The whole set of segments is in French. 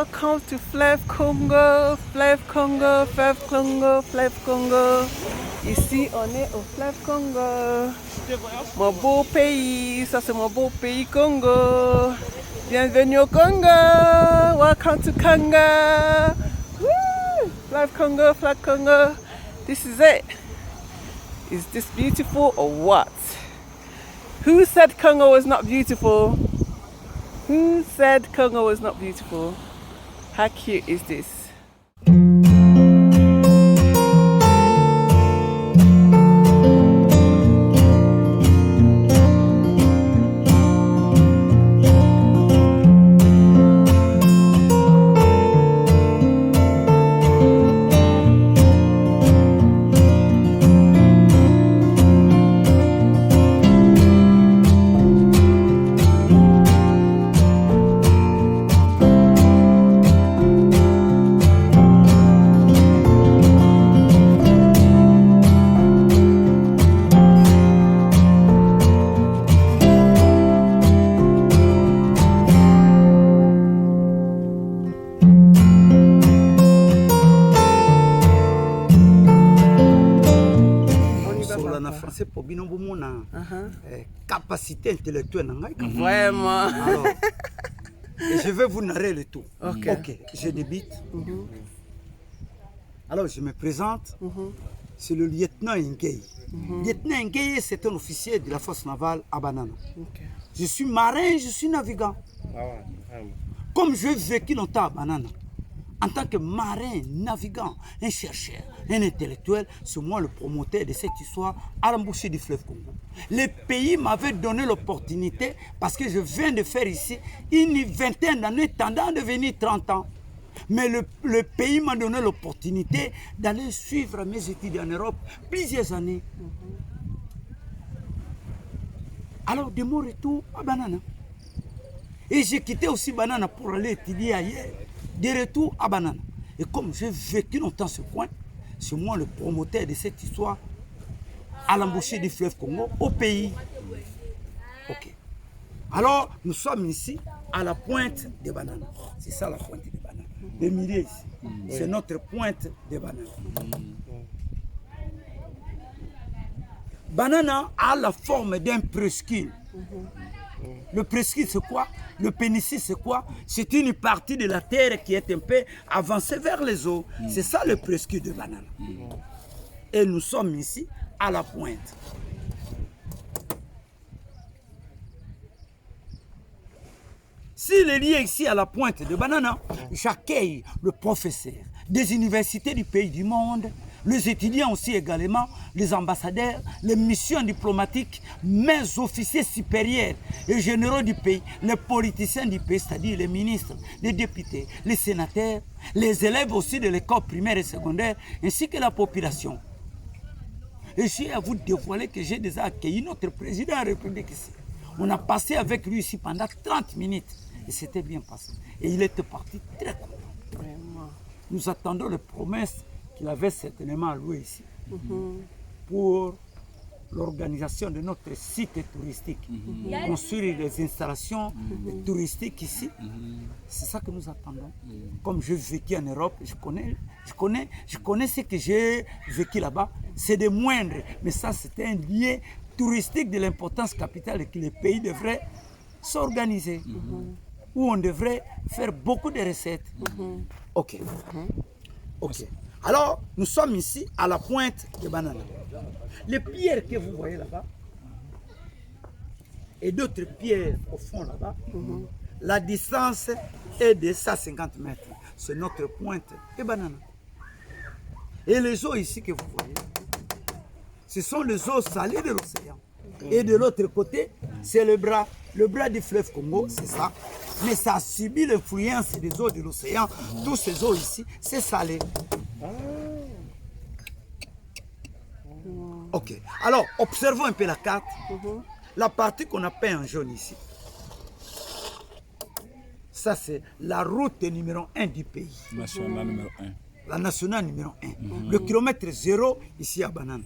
Welcome to Fleuve Congo, Fleuve Congo, Fleuve Congo, Fleuve Congo. Ici, on est au Fleuve Congo. Mon beau pays, ça c'est mon beau pays Congo. Bienvenue au Congo. Welcome to Congo. Woo! Fleuve Congo, Fleuve Congo. This is it. Is this beautiful or what? Who said Congo was not beautiful? Who said Congo was not beautiful? How cute is this? C'est pour bien capacité intellectuelle. Vraiment. Alors, et je vais vous narrer le tout. Ok. Je débite. Alors, je me présente. C'est le lieutenant Ngei. Lieutenant Ngei, c'est un officier de la force navale à Banana. Je suis marin, je suis navigant. Comme j'ai vécu longtemps à Banana, en tant que marin, navigant, un chercheur, un intellectuel, c'est moi le promoteur de cette histoire à l'embouchure du fleuve Congo. Le pays m'avait donné l'opportunité, parce que je viens de faire ici une vingtaine d'années, tendant à devenir 30 ans. Mais le pays m'a donné l'opportunité d'aller suivre mes études en Europe plusieurs années. Alors, de mon retour à Banana. Et j'ai quitté aussi Banana pour aller étudier ailleurs. De retour à Banana. Et comme j'ai vécu longtemps ce coin, c'est moi le promoteur de cette histoire à l'embouchure du fleuve Congo, au pays. Ok. Alors, nous sommes ici à la pointe de Banana. C'est ça la pointe de Banana. Le milieu ici. C'est notre pointe de Banana. Banana a la forme d'un presqu'île. Le presqu'île, c'est quoi? Le péninsule, c'est quoi? C'est une partie de la terre qui est un peu avancée vers les eaux. C'est ça le presqu'île de Banana. Et nous sommes ici à la pointe. S'il est lié ici à la pointe de Banana, j'accueille le professeur des universités du pays du monde, les étudiants aussi également, les ambassadeurs, les missions diplomatiques, mes officiers supérieurs et généraux du pays, les politiciens du pays, c'est-à-dire les ministres, les députés, les sénateurs, les élèves aussi de l'école primaire et secondaire, ainsi que la population. Et j'ai à vous dévoiler que j'ai déjà accueilli notre président de la République ici. On a passé avec lui ici pendant 30 minutes et c'était bien passé. Et il était parti très content. Vraiment. Nous attendons les promesses qu'il avait certainement allouées ici pour l'organisation de notre site touristique. Construire des installations touristiques ici. C'est ça que nous attendons. Comme je vécu en Europe, je connais ce que j'ai vécu là-bas. C'est des moindres, mais ça c'est un lien touristique de l'importance capitale et que les pays devraient s'organiser. Où on devrait faire beaucoup de recettes. Ok. Ok. Alors, nous sommes ici à la pointe de Banana. Les pierres que vous voyez là-bas, et d'autres pierres au fond là-bas, la distance est de 150 mètres. C'est notre pointe de Banana. Et les eaux ici que vous voyez, ce sont les eaux salées de l'océan. Et de l'autre côté, c'est le bras du fleuve Congo, c'est ça. Mais ça a subi l'influence des eaux de l'océan. Toutes ces eaux ici, c'est salé. Ok. Alors, observons un peu la carte. La partie qu'on a peint en jaune ici. Ça, c'est la route numéro 1 du pays. National numéro 1. la nationale numéro 1. Le kilomètre 0, ici à Banana.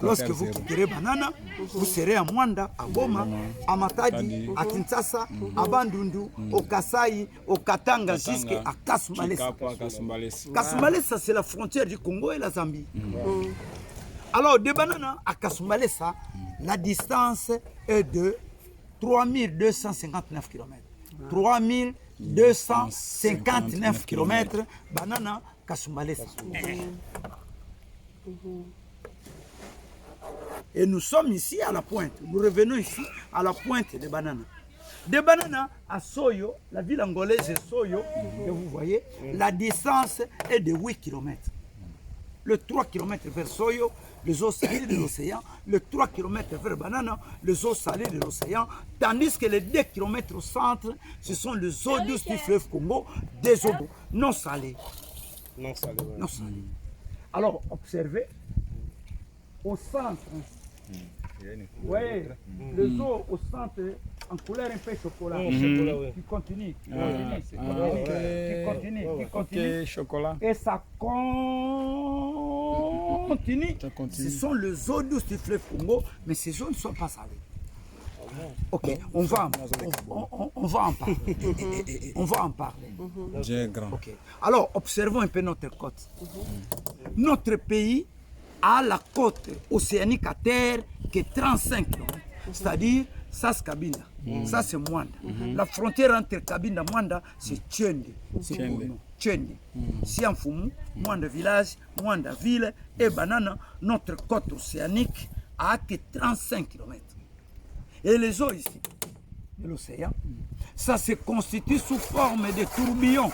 Lorsque vous quitterez Banana, vous serez à Mwanda, à Goma, à Matadi, à Kinshasa, à Bandundu, au Kasai, au Katanga, jusqu'à Kasumbalesa. Kasumbalesa, c'est la frontière du Congo et la Zambie. Alors, de Banana à Kasumbalesa, la distance est de 3259 km. 3259 km, Banana, Kasumbalesa. Et nous sommes ici à la pointe. Nous revenons ici à la pointe de Banana. De Banana à Soyo, la ville angolaise de Soyo, que vous voyez, la distance est de 8 km. Le 3 km vers Soyo, les eaux salées de l'océan, le 3 km vers Banana, les eaux salées de l'océan, tandis que les 2 km au centre, ce sont les eaux douces du fleuve Congo, des eaux non salées. Non salé, ouais. Non salées. Alors, observez, au centre, vous voyez, les eaux au centre, en couleur un peu chocolat, qui continue, qui continue, chocolat. et ça continue. Ce sont les eaux douces du fleuve Congo, mais ces eaux ne sont pas salées. Ok, on va en parler. On va en parler. Okay. Alors, observons un peu notre côte. Notre pays a la côte océanique à terre qui est 35 km. C'est-à-dire, ça c'est Kabinda, ça c'est Mwanda. La frontière entre Kabinda et Mwanda, c'est Tchende. C'est Tchende. Siamfumu, Mwanda village, Mwanda ville et Banana, notre côte océanique a que 35 km. Et les eaux ici, de l'océan, ça se constitue sous forme de tourbillons.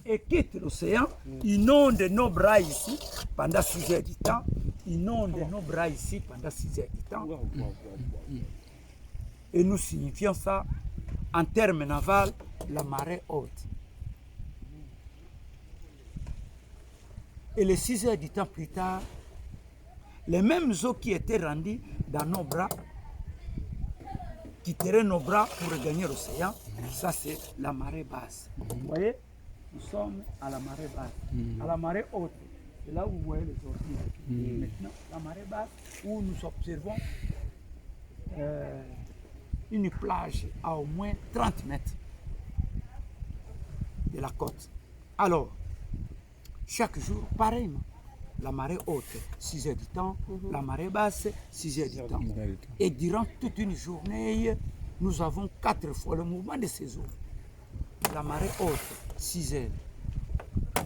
Et quitte l'océan, inonde nos bras ici pendant 6 heures du temps, inonde nos bras ici pendant 6 heures du temps. Et nous signifions ça en termes navals, la marée haute. Et les 6 heures du temps plus tard, les mêmes eaux qui étaient rendues dans nos bras, quitteraient nos bras pour regagner l'océan, ça c'est la marée basse. Vous voyez, nous sommes à la marée basse, à la marée haute. C'est là où vous voyez les orties. Maintenant, la marée basse, où nous observons une plage à au moins 30 mètres de la côte. Alors, chaque jour, pareillement. La marée haute, 6 heures du temps, la marée basse, 6 heures du temps. Et durant toute une journée, nous avons 4 fois le mouvement de ces eaux. La marée haute, 6 heures.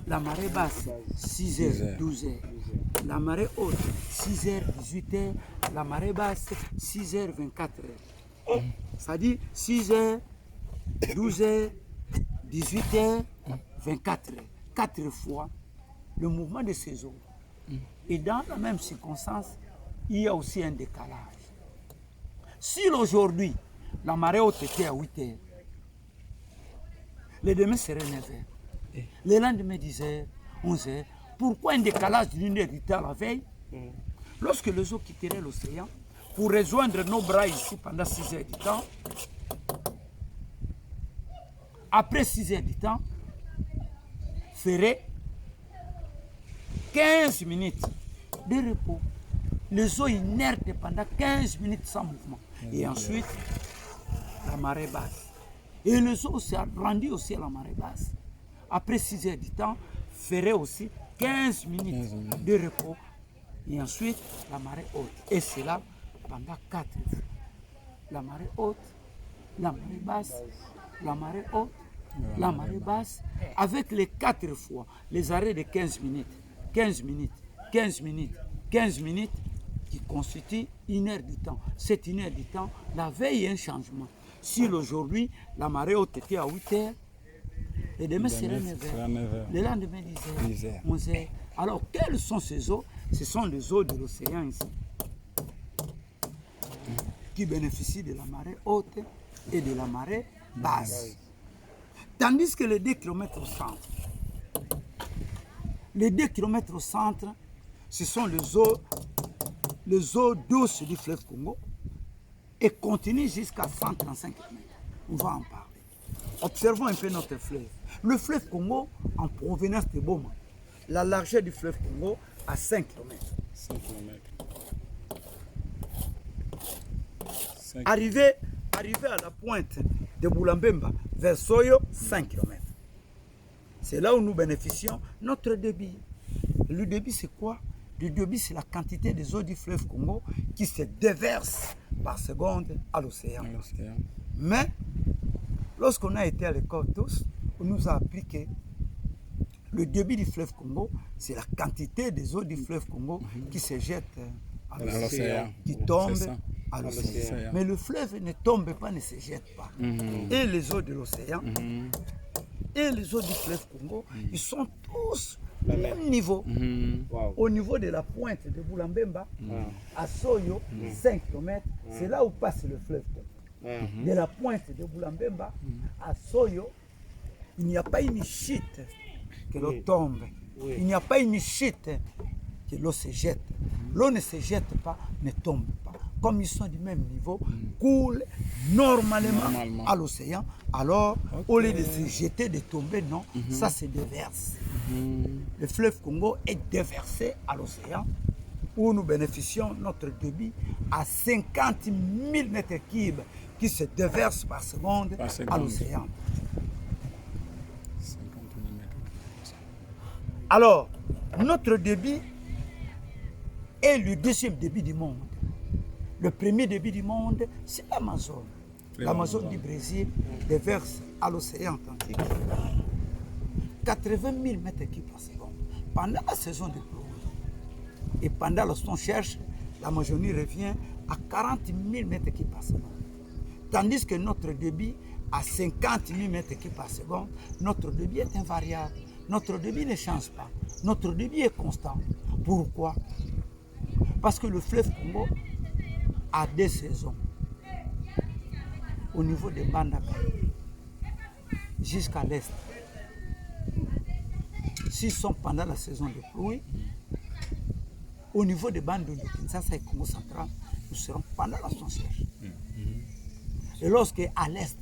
La marée basse, 6 heures, 12 heures. La marée haute, 6 heures, 18 heures. La marée basse, 6 heures, 24 heures. Ça dit 6 heures, 12 heures, 18 heures, 24 heures. 4 fois le mouvement de ces eaux. Et dans la même circonstance, il y a aussi un décalage. Si aujourd'hui, la marée haute était à 8 heures, le demain serait 9 heures. Le lendemain 10 heures, 11 heures. Pourquoi un décalage d'une heure du temps la veille? Lorsque les eaux quitteraient l'océan, pour rejoindre nos bras ici pendant 6 heures du temps, après 6 heures du temps, ferait 15 minutes de repos. Les eaux inertes pendant 15 minutes sans mouvement. Et ensuite, la marée basse. Et les eaux s'est rendu aussi à la marée basse. Après 6 heures du temps, ferait aussi 15 minutes de repos. Et ensuite, la marée haute. Et c'est là pendant 4 jours. La marée haute, la marée basse, la marée haute, la marée basse, avec les 4 fois, les arrêts de 15 minutes. 15 minutes, 15 minutes, 15 minutes, qui constituent 1 heure du temps. Cette 1 heure du temps, la veille, il y a un changement. Si aujourd'hui, la marée haute était à 8 heures, et demain serait 9 heures. Le lendemain, 10 heures, 11 heures. Alors, quelles sont ces eaux? Ce sont les eaux de l'océan ici, qui bénéficient de la marée haute et de la marée basse. Tandis que les 2 km au centre, les 2 km au centre, ce sont les eaux douces du fleuve Congo et continuent jusqu'à 135 km. On va en parler. Observons un peu notre fleuve. Le fleuve Congo, en provenance de Boma, la largeur du fleuve Congo à 5 km. 5 km. Arrivé à la pointe de Boulambemba vers Soyo, 5 km. C'est là où nous bénéficions notre débit. Le débit, c'est quoi? Le débit, c'est la quantité des eaux du fleuve Congo qui se déversent par seconde à l'océan. Mais, lorsqu'on a été à l'école tous, on nous a appris que le débit du fleuve Congo, c'est la quantité des eaux du fleuve Congo qui se jettent à l'océan, qui tombent à l'océan. Mais le fleuve ne tombe pas, ne se jette pas. Et les eaux de l'océan et les eaux du fleuve Congo, ils sont tous au même niveau. Au niveau de la pointe de Boulambemba, à Soyo, 5 km, c'est là où passe le fleuve Congo. De la pointe de Boulambemba à Soyo, il n'y a pas une chute que l'eau tombe. Il n'y a pas une chute que l'eau se jette. L'eau ne se jette pas, ne tombe pas. Comme ils sont du même niveau, coulent normalement à l'océan. Alors, au lieu de se jeter, de tomber, non, ça se déverse. Le fleuve Congo est déversé à l'océan, où nous bénéficions notre débit à 50 000 mètres cubes qui se déversent par seconde à l'océan. Alors, notre débit est le deuxième débit du monde. Le premier débit du monde, c'est l'Amazone. L'Amazone du Brésil déverse à l'océan Atlantique 80 000 mètres cubes par seconde pendant la saison de pluie. Et pendant lorsqu'on cherche, l'Amazonie revient à 40 000 mètres cubes par seconde. Tandis que notre débit, à 50 000 mètres cubes par seconde, notre débit est invariable. Notre débit ne change pas. Notre débit est constant. Pourquoi? Parce que le fleuve Congo a deux saisons. Au niveau de Bandaka, jusqu'à l'est. S'ils sont pendant la saison de pluie, au niveau de Bandundu, Kinshasa et Congo central, nous serons pendant la saison cherche. Et lorsque à l'est,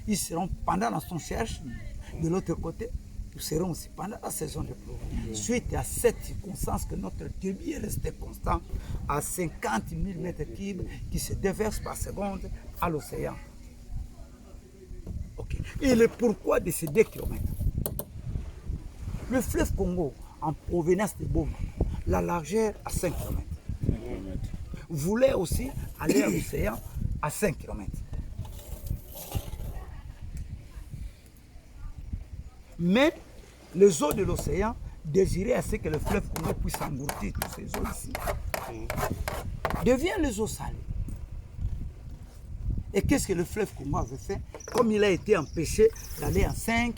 ils seront pendant la saison cherche, de l'autre côté, nous serons aussi pendant la saison de pluie. Suite à cette circonstance que notre débit est resté constant à 50 000 mètres cubes qui se déversent par seconde à l'océan. Okay. Et le pourquoi de ces 2 km? Le fleuve Congo, en provenance de Boma, la largeur à 5 km. Voulait aussi aller à l'océan à 5 km. Mais les eaux de l'océan désiraient à ce que le fleuve Congo puisse engloutir toutes ces eaux ici. Devient les eaux salées. Et qu'est-ce que le fleuve Congo avait fait? Comme il a été empêché d'aller en 5,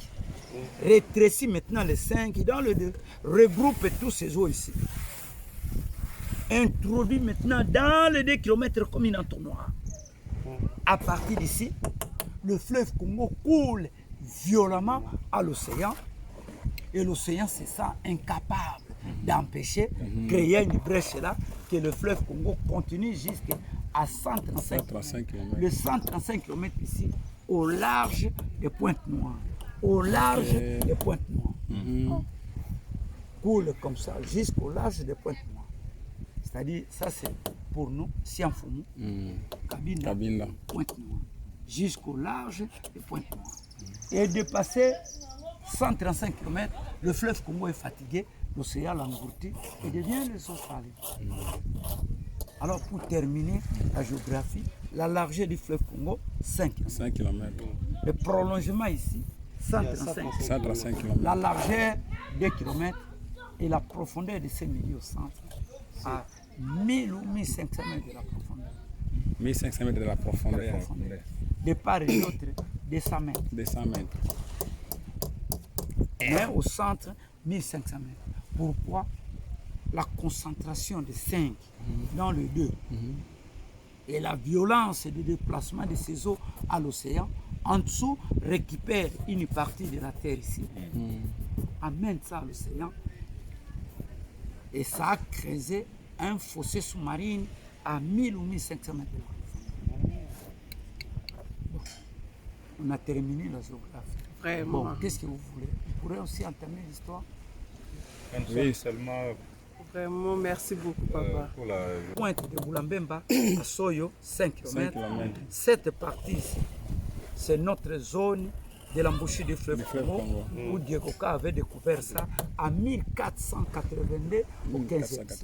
rétrécit maintenant les 5, dans le 2, regroupe tous ces eaux ici. Introduit maintenant dans les 2 km comme une entonnoir. À partir d'ici, le fleuve Congo coule violemment à l'océan. Et l'océan se sent incapable d'empêcher, créer une brèche là, que le fleuve Congo continue jusqu'à 135 km. Le 135 km ici, au large des Pointes Noires. Au large des Pointes Noires. Coule comme ça, jusqu'au large des Pointes Noires. C'est-à-dire, ça c'est pour nous, Sianfoumou, Kabinda, Pointes Noires. Jusqu'au large des Pointes Noires. Et de passer 135 km, le fleuve Congo est fatigué, l'océan l'engloutit et devient les eaux salées. Alors pour terminer la géographie, la largeur du fleuve Congo, 5 km. Le prolongement ici, 135 km. La largeur, 2 km et la profondeur de ces milieux au centre, à 1000 ou 1500 mètres de la profondeur. 1500 mètres de la profondeur. De part et d'autre, 200 mètres. 200 mètres. Mais au centre, 1500 mètres. Pourquoi? La concentration de 5 dans le 2 et la violence de déplacement de ces eaux à l'océan, en dessous, récupère une partie de la terre ici, amène ça à l'océan, et ça a creusé un fossé sous-marin à 1000 ou 1500 mètres de la profondeur. Bon. On a terminé la géographie. Vraiment. Bon, qu'est-ce que vous voulez? Vous pourrez aussi entamer l'histoire? Oui, seulement Vraiment, merci beaucoup, papa. pour la Pointe de Boulambemba à Soyo, 5 5 km. km. Cette partie ici, c'est notre zone de l'embouchure du fleuve Congo, où Diego Ka avait découvert ça en 1482 au 15e siècle.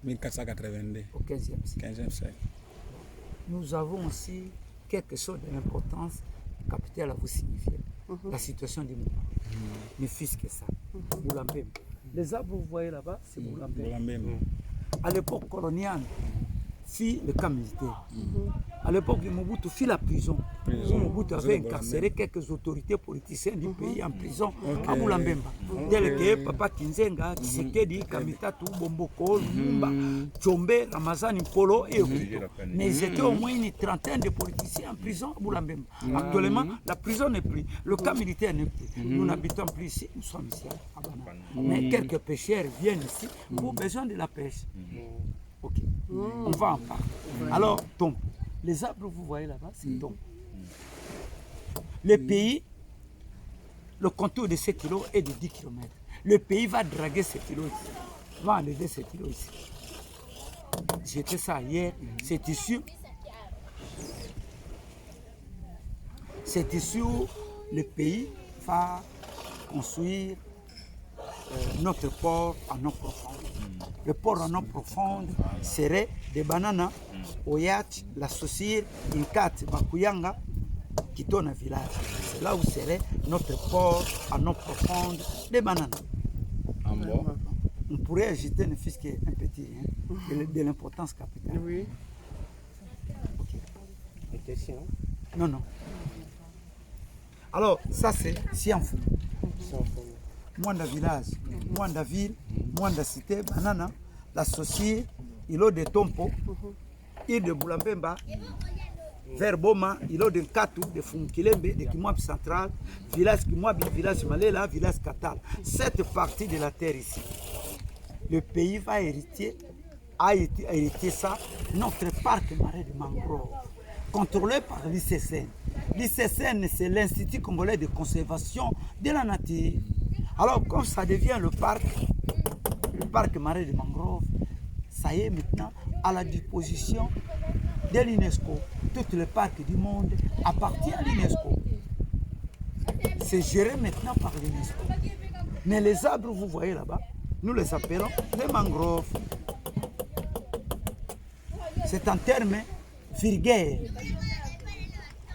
1482. Au 15e siècle. 15e siècle. Nous avons aussi quelque chose d'importance capitale à vous signifier. La situation du monde. Mais fils que ça. Boulambemba. Les arbres que vous voyez là-bas, c'est Boulambemba. À l'époque coloniale, fit le camp militaire. À l'époque de Mobutu, fit la prison. Mobutu avait incarcéré quelques autorités politiciennes du pays en prison à Boulambemba. Tels que Papa Kinzenga, Tshisekedi, Kamitatu, Bomboko, Lumumba, Tchombe, Ramazani Polo et autres. Mais ils étaient au moins une trentaine de politiciens en prison à Boulambemba. Actuellement, la prison n'est plus, le camp militaire n'est plus. Nous n'habitons plus ici, nous sommes ici à Bana. Mais quelques pêcheurs viennent ici pour besoin de la pêche. Ok, on va en parler. Alors, donc, les arbres que vous voyez là-bas, c'est donc. Le pays, le contour de ces kilos est de 10 km. Le pays va draguer ces kilos ici, va enlever ces kilos ici. J'étais ça hier, c'est ici où le pays va construire notre port en eau profonde. Le port en eau profonde serait des bananes, Oyach, La Saucire, Inkat, Bakuyanga, Kitona village. C'est là où serait notre port en eau profonde des bananes. En bas. On pourrait ajouter un fisc un petit, de l'importance capitale. Oui. Okay. Non, non. Alors, ça c'est Sianfou. Mwanda village, Mwanda ville, Mwanda cité, Banana, La Saucire, Îlot de Tompo, île de Boulambemba, vers Boma, Îlot de Katou, de Funkilembe, de Kimwabi central, village Kimwabi, village Malela, village Katal. Cette partie de la terre ici, le pays va hériter, a hérité ça, notre parc marais de mangrove, contrôlé par l'ICCN. L'ICCN, c'est l'Institut congolais de conservation de la nature. Alors, comme ça devient le parc marais de mangrove, ça y est maintenant à la disposition de l'UNESCO. Tous les parcs du monde appartiennent à l'UNESCO. C'est géré maintenant par l'UNESCO. Mais les arbres, vous voyez là-bas, nous les appelons les mangroves. C'est un terme vulgaire.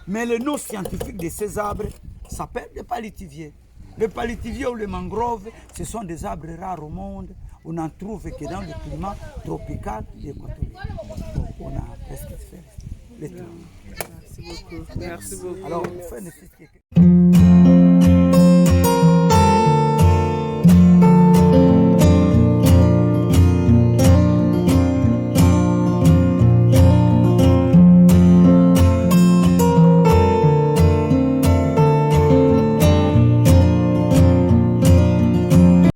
Mais le nom scientifique de ces arbres s'appelle le palitivier. Le palitivier ou le mangrove, ce sont des arbres rares au monde. On n'en trouve que dans le climat tropical et équatorien. Donc on a presque fait le tour. Merci beaucoup. Merci beaucoup. Alors on fait une petite...